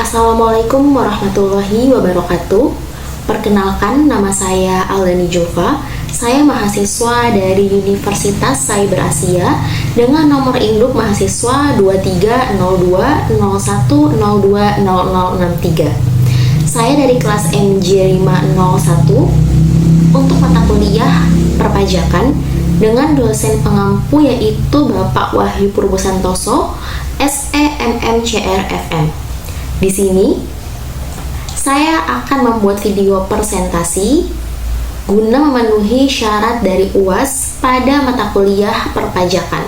Assalamualaikum warahmatullahi wabarakatuh. Perkenalkan, nama saya Aldani Jova. Saya mahasiswa dari Universitas Cyber Asia dengan nomor induk mahasiswa 230201020063. Saya dari kelas MJ 501 untuk mata kuliah perpajakan dengan dosen pengampu yaitu Bapak Wahyu Purbosantoso, SEMMCRFM. Di sini saya akan membuat video presentasi guna memenuhi syarat dari UAS pada mata kuliah perpajakan,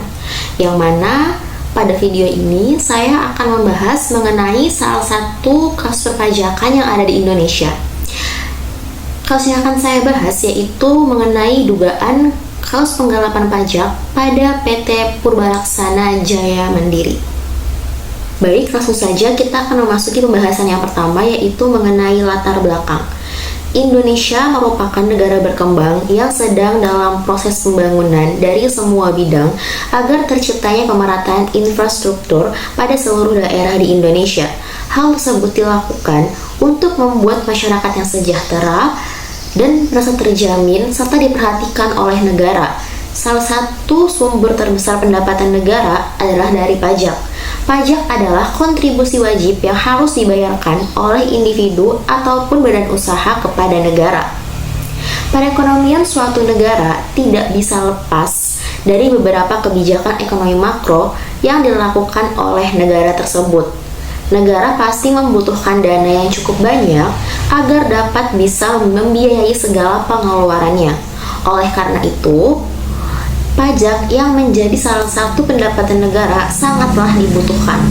yang mana pada video ini saya akan membahas mengenai salah satu kasus perpajakan yang ada di Indonesia. Kasus yang akan saya bahas yaitu mengenai dugaan kasus penggelapan pajak pada PT Purbalaksana Jaya Mandiri. Baik, langsung saja kita akan memasuki pembahasan yang pertama, yaitu mengenai latar belakang. Indonesia merupakan negara berkembang yang sedang dalam proses pembangunan dari semua bidang agar terciptanya pemerataan infrastruktur pada seluruh daerah di Indonesia. Hal tersebut dilakukan untuk membuat masyarakat yang sejahtera dan merasa terjamin serta diperhatikan oleh negara. Salah satu sumber terbesar pendapatan negara adalah dari pajak. Pajak adalah kontribusi wajib yang harus dibayarkan oleh individu ataupun badan usaha kepada negara. Perekonomian suatu negara tidak bisa lepas dari beberapa kebijakan ekonomi makro yang dilakukan oleh negara tersebut. Negara pasti membutuhkan dana yang cukup banyak agar dapat bisa membiayai segala pengeluarannya. Oleh karena itu, pajak yang menjadi salah satu pendapatan negara sangatlah dibutuhkan.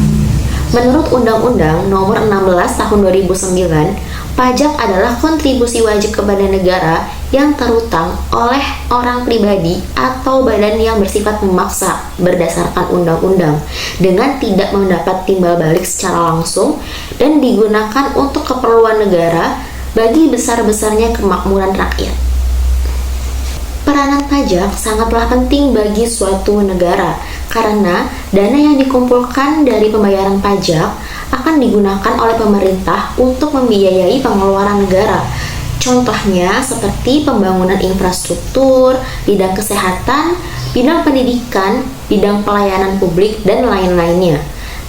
Menurut Undang-Undang Nomor 16 Tahun 2009, pajak adalah kontribusi wajib kepada negara yang terutang oleh orang pribadi atau badan yang bersifat memaksa berdasarkan undang-undang dengan tidak mendapat timbal balik secara langsung dan digunakan untuk keperluan negara bagi besar-besarnya kemakmuran rakyat. Peranan pajak sangatlah penting bagi suatu negara karena dana yang dikumpulkan dari pembayaran pajak akan digunakan oleh pemerintah untuk membiayai pengeluaran negara. Contohnya seperti pembangunan infrastruktur, bidang kesehatan, bidang pendidikan, bidang pelayanan publik, dan lain-lainnya.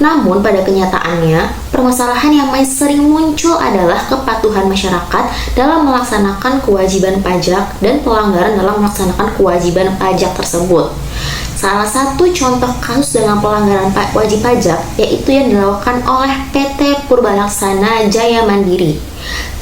Namun pada kenyataannya, permasalahan yang paling sering muncul adalah kepatuhan masyarakat dalam melaksanakan kewajiban pajak dan pelanggaran dalam melaksanakan kewajiban pajak tersebut. Salah satu contoh kasus dengan pelanggaran wajib pajak yaitu yang dilakukan oleh PT Purbalaksana Jaya Mandiri,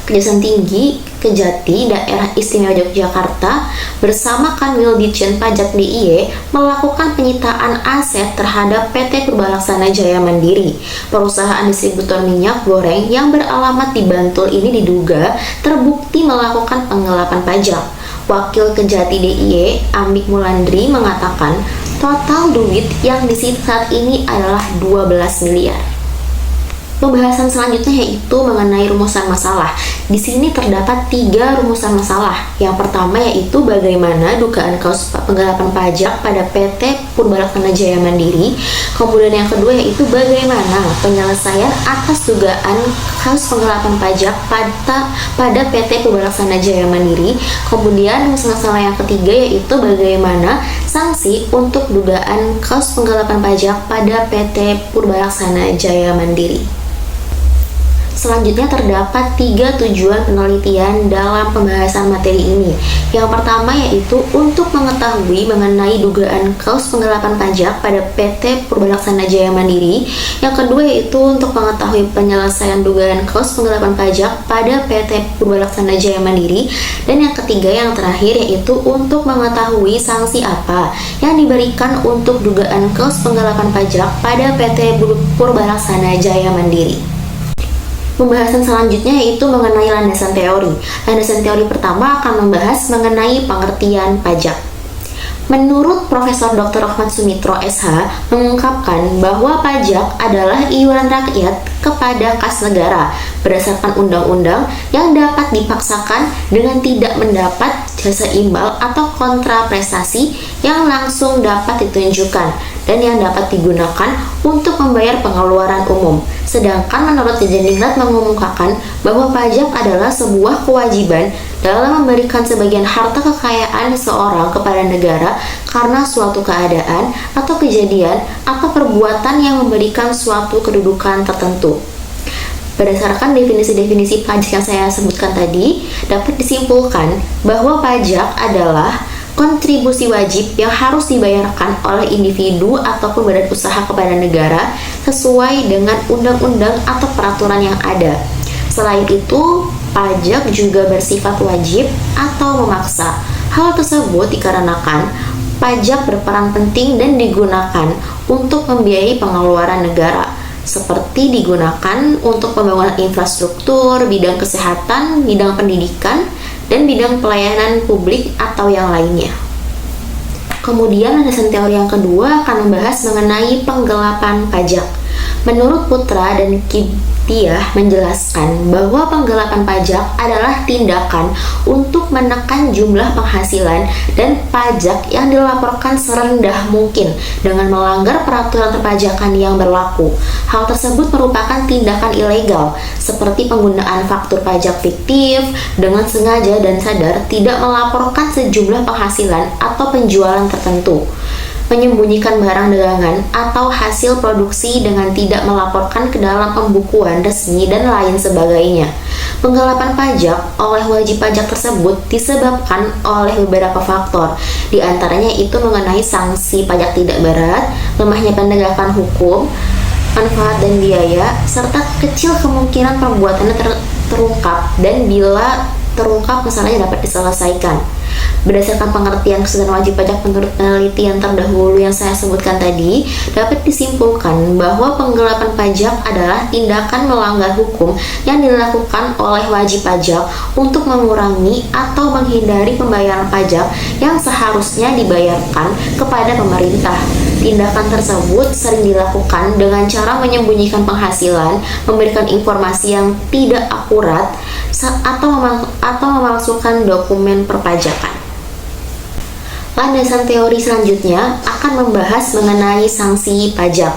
Kejaksaan Tinggi Kejati Daerah Istimewa Yogyakarta bersama Kanwil Ditjen Pajak DIY melakukan penyitaan aset terhadap PT Purbalaksana Jaya Mandiri. Perusahaan distributor minyak goreng yang beralamat di Bantul ini diduga terbukti melakukan penggelapan pajak. Wakil Kejati DIY Amik Mulandri mengatakan total duit yang disita saat ini adalah 12 miliar. Pembahasan selanjutnya yaitu mengenai rumusan masalah. Di sini terdapat 3 rumusan masalah. Yang pertama yaitu bagaimana dugaan kasus penggelapan pajak pada PT Purbalaksana Jaya Mandiri. Kemudian yang kedua yaitu bagaimana penyelesaian atas dugaan kasus penggelapan pajak pada PT Purbalaksana Jaya Mandiri. Kemudian masalah yang ketiga yaitu bagaimana sanksi untuk dugaan kasus penggelapan pajak pada PT Purbalaksana Jaya Mandiri. Selanjutnya terdapat 3 tujuan penelitian dalam pembahasan materi ini. Yang pertama yaitu untuk mengetahui mengenai dugaan kasus penggelapan pajak pada PT Purbalaksana Jaya Mandiri. Yang kedua yaitu untuk mengetahui penyelesaian dugaan kasus penggelapan pajak pada PT Purbalaksana Jaya Mandiri. Dan yang ketiga yang terakhir yaitu untuk mengetahui sanksi apa yang diberikan untuk dugaan kasus penggelapan pajak pada PT Purbalaksana Jaya Mandiri. Pembahasan selanjutnya yaitu mengenai landasan teori. Landasan teori pertama akan membahas mengenai pengertian pajak. Menurut Profesor Dr. Ahmad Sumitro SH mengungkapkan bahwa pajak adalah iuran rakyat kepada kas negara berdasarkan undang-undang yang dapat dipaksakan dengan tidak mendapat jasa imbal atau kontraprestasi yang langsung dapat ditunjukkan. dan yang dapat digunakan untuk membayar pengeluaran umum. Sedangkan menurut Dirjen Diklat mengemukakan bahwa pajak adalah sebuah kewajiban dalam memberikan sebagian harta kekayaan seseorang kepada negara karena suatu keadaan atau kejadian atau perbuatan yang memberikan suatu kedudukan tertentu. Berdasarkan definisi-definisi pajak yang saya sebutkan tadi, dapat disimpulkan bahwa pajak adalah kontribusi wajib yang harus dibayarkan oleh individu ataupun badan usaha kepada negara sesuai dengan undang-undang atau peraturan yang ada. Selain itu, pajak juga bersifat wajib atau memaksa. Hal tersebut dikarenakan pajak berperan penting dan digunakan untuk membiayai pengeluaran negara, seperti digunakan untuk pembangunan infrastruktur, bidang kesehatan, bidang pendidikan, dan bidang pelayanan publik atau yang lainnya. Kemudian landasan teori yang kedua akan membahas mengenai penggelapan pajak. Menurut Putra dan Kiptiah menjelaskan bahwa penggelapan pajak adalah tindakan untuk menekan jumlah penghasilan dan pajak yang dilaporkan serendah mungkin dengan melanggar peraturan perpajakan yang berlaku. Hal tersebut merupakan tindakan ilegal seperti penggunaan faktur pajak fiktif dengan sengaja dan sadar tidak melaporkan sejumlah penghasilan atau penjualan tertentu, menyembunyikan barang dagangan atau hasil produksi dengan tidak melaporkan ke dalam pembukuan resmi, dan lain sebagainya. Penggelapan pajak oleh wajib pajak tersebut disebabkan oleh beberapa faktor, di antaranya itu mengenai sanksi pajak tidak berat, lemahnya penegakan hukum, manfaat dan biaya, serta kecil kemungkinan perbuatannya terungkap dan bila terungkap masalahnya dapat diselesaikan. Berdasarkan pengertian kesulitan wajib pajak menurut penelitian terdahulu yang saya sebutkan tadi, dapat disimpulkan bahwa penggelapan pajak adalah tindakan melanggar hukum yang dilakukan oleh wajib pajak untuk mengurangi atau menghindari pembayaran pajak yang seharusnya dibayarkan kepada pemerintah. Tindakan tersebut sering dilakukan dengan cara menyembunyikan penghasilan, memberikan informasi yang tidak akurat, atau memalsukan dokumen perpajakan. Landasan teori selanjutnya akan membahas mengenai sanksi pajak.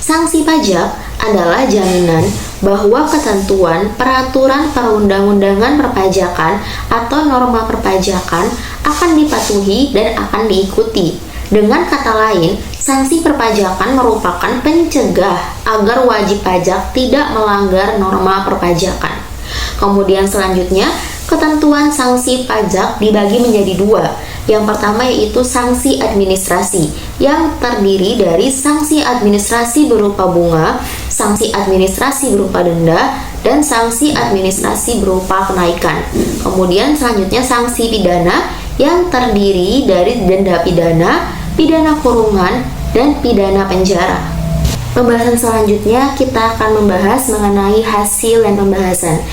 Sanksi pajak adalah jaminan bahwa ketentuan peraturan perundang-undangan perpajakan atau norma perpajakan akan dipatuhi dan akan diikuti. Dengan kata lain, sanksi perpajakan merupakan pencegah agar wajib pajak tidak melanggar norma perpajakan. Kemudian selanjutnya, ketentuan sanksi pajak dibagi menjadi dua. Yang pertama yaitu sanksi administrasi, yang terdiri dari sanksi administrasi berupa bunga, sanksi administrasi berupa denda, dan sanksi administrasi berupa kenaikan. Kemudian selanjutnya sanksi pidana, yang terdiri dari denda pidana, pidana kurungan, dan pidana penjara. Pembahasan selanjutnya kita akan membahas mengenai hasil dan pembahasan.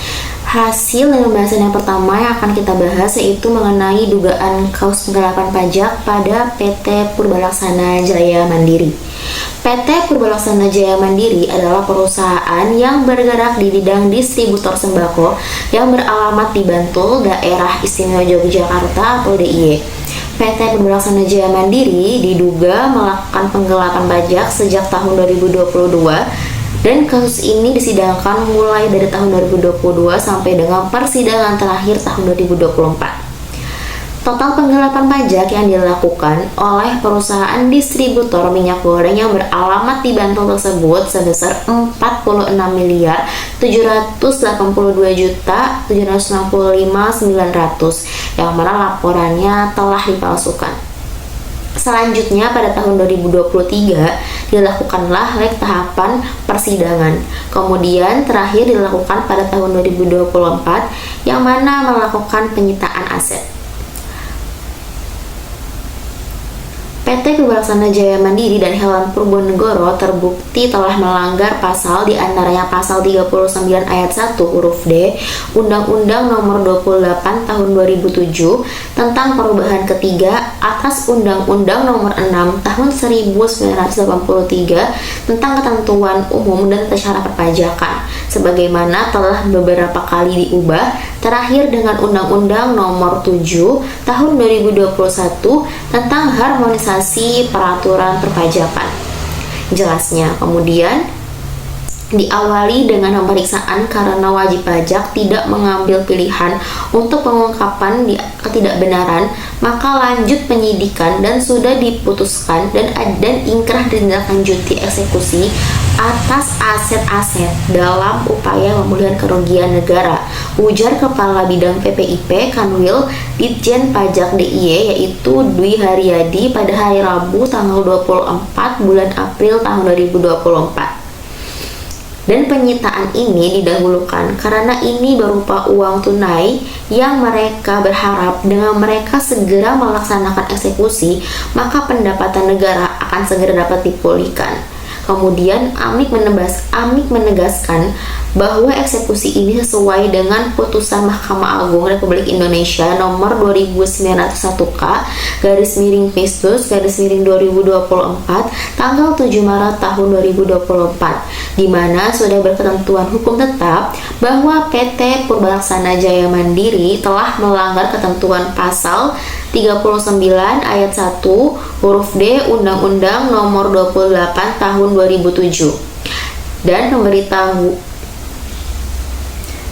Hasil dan pembahasan yang pertama yang akan kita bahas yaitu mengenai dugaan kasus penggelapan pajak pada PT Purbalaksana Jaya Mandiri. PT Purbalaksana Jaya Mandiri adalah perusahaan yang bergerak di bidang distributor sembako yang beralamat di Bantul, Daerah Istimewa Yogyakarta atau DIY. PT Purbalaksana Jaya Mandiri diduga melakukan penggelapan pajak sejak tahun 2022 dan kasus ini disidangkan mulai dari tahun 2022 sampai dengan persidangan terakhir tahun 2024. Total penggelapan pajak yang dilakukan oleh perusahaan distributor minyak goreng yang beralamat di Bantul tersebut sebesar 46.762.765.900 yang mana laporannya telah dipalsukan. Selanjutnya pada tahun 2023 dilakukanlah leg tahapan persidangan. Kemudian terakhir dilakukan pada tahun 2024 yang mana melakukan penyitaan aset. PT Purbalaksana Jaya Mandiri dan Hewan Purwonegoro terbukti telah melanggar pasal diantaranya pasal 39 ayat 1 huruf D Undang-Undang Nomor 28 Tahun 2007 tentang perubahan ketiga atas Undang-Undang Nomor 6 Tahun 1983 tentang ketentuan umum dan tata cara perpajakan. sebagaimana telah beberapa kali diubah, terakhir dengan Undang-Undang Nomor 7 Tahun 2021 tentang harmonisasi peraturan perpajakan. Jelasnya, kemudian diawali dengan pemeriksaan karena wajib pajak tidak mengambil pilihan untuk pengungkapan ketidakbenaran, maka lanjut penyidikan dan sudah diputuskan dan ingkrah ditindaklanjuti eksekusi atas aset-aset dalam upaya pemulihan kerugian negara, ujar Kepala Bidang PPIP Kanwil Ditjen Pajak DIY yaitu Dwi Haryadi pada hari Rabu tanggal 24 bulan April tahun 2024. Dan penyitaan ini didahulukan karena ini berupa uang tunai yang mereka berharap dengan mereka segera melaksanakan eksekusi, maka pendapatan negara akan segera dapat dipulihkan. Kemudian Amik menegaskan bahwa eksekusi ini sesuai dengan putusan Mahkamah Agung Republik Indonesia nomor 2901/Pistus/2024 tanggal 7 Maret tahun 2024, di mana sudah berketentuan hukum tetap bahwa PT Purbalaksana Jaya Mandiri telah melanggar ketentuan pasal 39 ayat 1 huruf D Undang-Undang Nomor 28 Tahun 2007 dan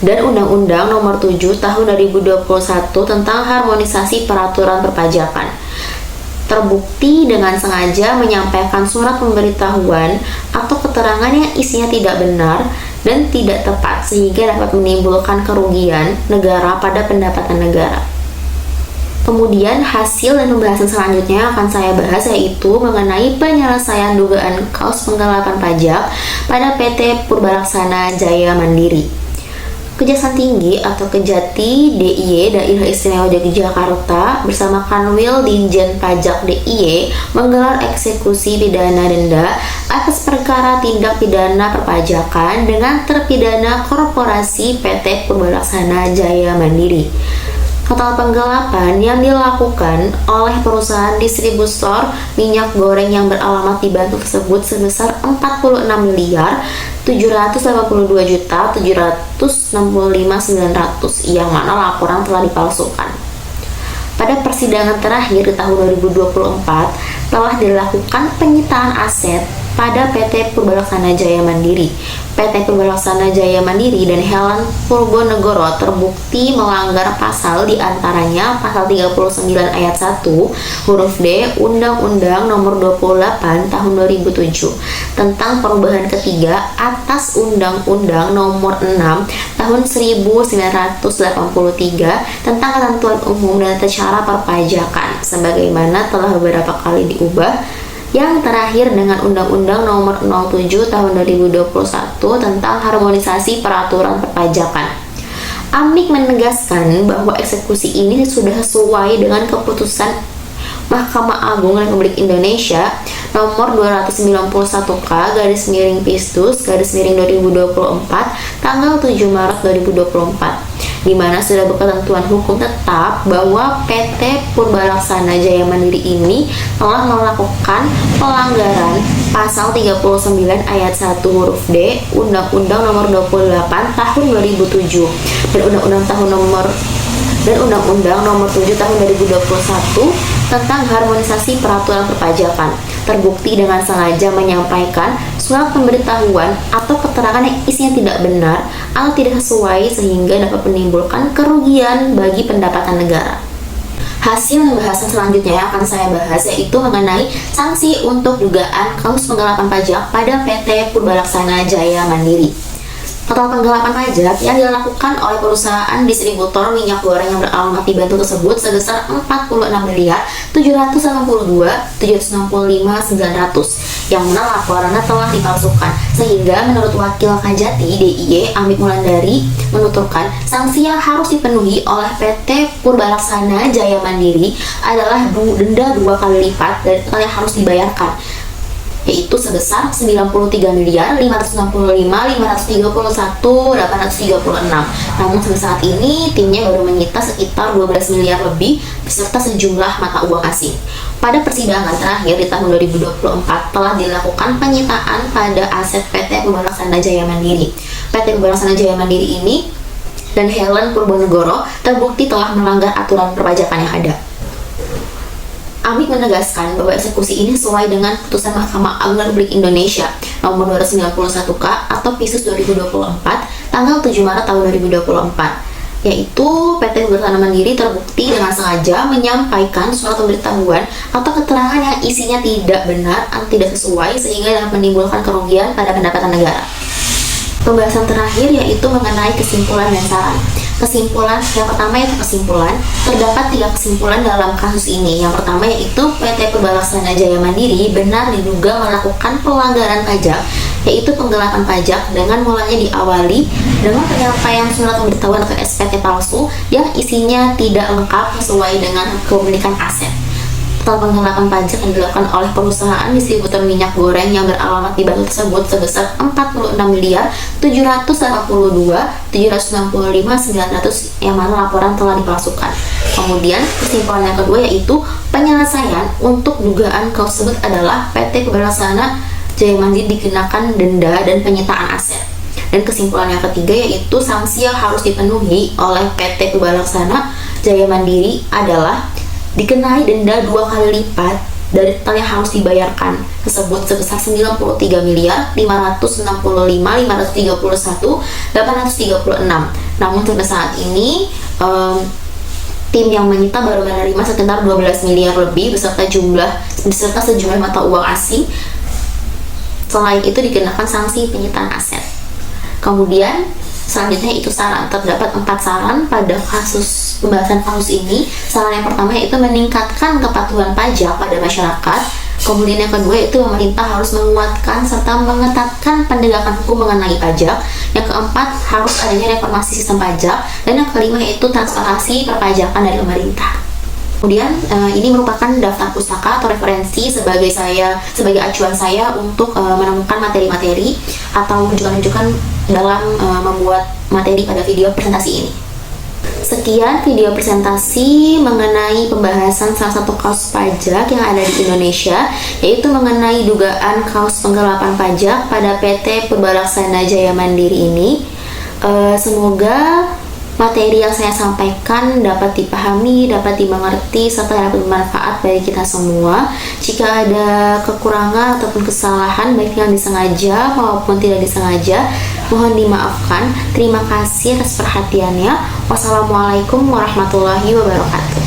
Undang-Undang Nomor 7 Tahun 2021 tentang harmonisasi peraturan perpajakan. Terbukti dengan sengaja menyampaikan surat pemberitahuan atau keterangan yang isinya tidak benar dan tidak tepat sehingga dapat menimbulkan kerugian negara pada pendapatan negara. Kemudian hasil dan pembahasan selanjutnya akan saya bahas yaitu mengenai penyelesaian dugaan kasus penggelapan pajak pada PT Purbalaksana Jaya Mandiri. Kejaksaan Tinggi atau Kejati DIY Daerah Istimewa Yogyakarta bersama Kanwil Ditjen Pajak DIY menggelar eksekusi pidana denda atas perkara tindak pidana perpajakan dengan terpidana korporasi PT Purbalaksana Jaya Mandiri. Total penggelapan yang dilakukan oleh perusahaan distributor minyak goreng yang beralamat di Bantul tersebut sebesar 46.782.765.900 yang mana laporan telah dipalsukan. Pada persidangan terakhir di tahun 2024 telah dilakukan penyitaan aset pada PT Purbalaksana Jaya Mandiri. PT Purbalaksana Jaya Mandiri dan Helen Purbanegoro terbukti melanggar pasal diantaranya pasal 39 ayat 1 huruf D Undang-Undang Nomor 28 Tahun 2007 tentang perubahan ketiga atas Undang-Undang Nomor 6 Tahun 1983 tentang ketentuan umum dan tata cara perpajakan sebagaimana telah beberapa kali diubah, yang terakhir dengan Undang-Undang Nomor 07 Tahun 2021 tentang harmonisasi peraturan perpajakan. Amik menegaskan bahwa eksekusi ini sudah sesuai dengan keputusan Mahkamah Agung Republik Indonesia Nomor 290/Pistus/2024 tanggal 7 Maret 2024. Di mana sudah berketentuan hukum tetap bahwa PT Purbalaksana Jaya Mandiri ini telah melakukan pelanggaran pasal 39 ayat 1 huruf D Undang-Undang Nomor 28 Tahun 2007 dan Undang-Undang Nomor 7 Tahun 2021 tentang harmonisasi peraturan perpajakan. Terbukti dengan sengaja menyampaikan surat pemberitahuan atau keterangan yang isinya tidak benar atau tidak sesuai sehingga dapat menimbulkan kerugian bagi pendapatan negara. Hasil pembahasan selanjutnya yang akan saya bahas yaitu mengenai sanksi untuk dugaan kasus penggelapan pajak pada PT Purbalaksana Jaya Mandiri. Total penggelapan pajak yang dilakukan oleh perusahaan distributor minyak goreng yang beralamat di Bantul tersebut sebesar 46.765.900 yang mana laporannya telah dipalsukan, sehingga menurut Wakil Kajati DIY Amik Mulandari menuturkan sanksi yang harus dipenuhi oleh PT Purbalaksana Jaya Mandiri adalah denda 2 kali lipat dari yang harus dibayarkan. yaitu sebesar 93.565.531.836. Namun sampai saat ini timnya baru menyita sekitar 12 miliar lebih beserta sejumlah mata uang asing. Pada persidangan terakhir di tahun 2024 telah dilakukan penyitaan pada aset PT Pembalaksana Jaya Mandiri. PT Pembalaksana Jaya Mandiri ini dan Helen Purbanegoro terbukti telah melanggar aturan perpajakan yang ada. Amik menegaskan bahwa eksekusi ini sesuai dengan putusan Mahkamah Agung Republik Indonesia nomor 291K atau Pisus 2024 tanggal 7 Maret tahun 2024, yaitu PT Pembalaksana Mandiri terbukti dengan sengaja menyampaikan surat pemberitahuan atau keterangan yang isinya tidak benar atau tidak sesuai sehingga dapat menimbulkan kerugian pada pendapatan negara. Pembahasan terakhir yaitu mengenai kesimpulan dan saran. Kesimpulan yang pertama yaitu kesimpulan. Terdapat 3 kesimpulan dalam kasus ini. Yang pertama yaitu PT Pembalaksana Jaya Mandiri benar diduga melakukan pelanggaran pajak, yaitu penggelapan pajak dengan mulanya diawali dengan penyampaian surat pemberitahuan atau SPT palsu yang isinya tidak lengkap sesuai dengan kepemilikan aset. Total penggelapan pajak yang dilakukan oleh perusahaan distributor minyak goreng yang beralamat di Bantul tersebut sebesar 46.782.765.900 yang mana laporan telah dipalsukan. Kemudian kesimpulan yang kedua yaitu penyelesaian untuk dugaan kasus tersebut adalah PT Pembalaksana Jaya Mandiri dikenakan denda dan penyitaan aset. Dan kesimpulan yang ketiga yaitu sanksi yang harus dipenuhi oleh PT Pembalaksana Jaya Mandiri adalah dikenai denda 2 kali lipat dari total yang harus dibayarkan tersebut sebesar 93.555.531.836. Namun sampai saat ini tim yang menyita baru menerima sekitar 12 miliar lebih beserta sejumlah mata uang asing. Selain itu dikenakan sanksi penyitaan aset. Kemudian selanjutnya itu saran. Terdapat 4 saran pada pembahasan kasus ini. Saran yang pertama yaitu meningkatkan kepatuhan pajak pada masyarakat. Kemudian yang kedua yaitu pemerintah harus menguatkan serta mengetatkan penegakan hukum mengenai pajak. Yang keempat harus adanya reformasi sistem pajak. Dan yang kelima yaitu transparansi perpajakan dari pemerintah. Kemudian ini merupakan daftar pustaka atau referensi sebagai acuan saya untuk menemukan materi-materi atau rujukan-rujukan dalam membuat materi pada video presentasi ini. Sekian video presentasi mengenai pembahasan salah satu kasus pajak yang ada di Indonesia, yaitu mengenai dugaan kasus penggelapan pajak pada PT Pembalaksana Jaya Mandiri ini. Semoga materi yang saya sampaikan dapat dipahami, dapat dimengerti, serta dapat bermanfaat bagi kita semua. Jika ada kekurangan ataupun kesalahan, baik yang disengaja maupun tidak disengaja, mohon dimaafkan. Terima kasih atas perhatiannya. Wassalamualaikum warahmatullahi wabarakatuh.